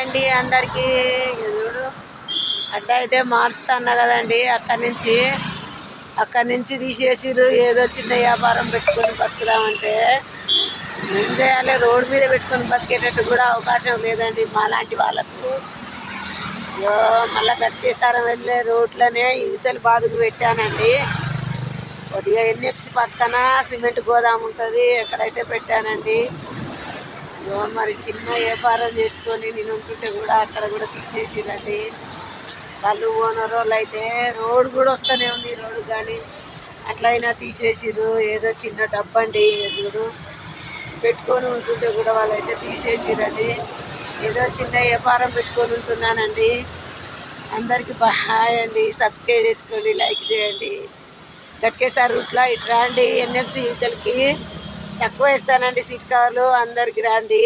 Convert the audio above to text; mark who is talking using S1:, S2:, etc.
S1: అండి అందరికీ. చూడు అడ్డ అయితే మారుస్తున్నా కదండి, అక్కడి నుంచి తీసేసిర్రు. ఏదో చిన్న వ్యాపారం పెట్టుకొని బతుకుదామంటే ఏం చేయాలి, రోడ్డు మీద పెట్టుకొని బతికేటట్టు కూడా అవకాశం లేదండి మాలాంటి వాళ్ళకు. మళ్ళీ గట్టేసారం వెళ్ళే రోడ్లనే యువతలు బాదుకు పెట్టానండి. కొద్దిగా ఎన్ఎఫ్సి పక్కన సిమెంట్ గోదాం ఉంటుంది, ఎక్కడైతే పెట్టానండి. మరి చిన్న వ్యాపారం చేసుకొని నేను ఉంటుంటే కూడా అక్కడ కూడా తీసేసిరండి. వాళ్ళు ఓనర్ వాళ్ళు అయితే రోడ్డు కూడా వస్తూనే ఉంది, రోడ్డు కానీ అట్లయినా తీసేసిర్రు. ఏదో చిన్న డబ్బండి చూడు పెట్టుకొని ఉంటుంటే కూడా వాళ్ళైతే తీసేసిరండి. ఏదో చిన్న వ్యాపారం పెట్టుకొని ఉంటున్నానండి. అందరికీ బాయ్ అండి. సబ్స్క్రైబ్ చేసుకోండి, లైక్ చేయండి. గట్కేసారి రూట్లో ఇటు రండి, ఎన్ఎఫ్సి యూతలకి తక్కువ ఇస్తానండి సీట్ కార్లు, అందరికి రండి.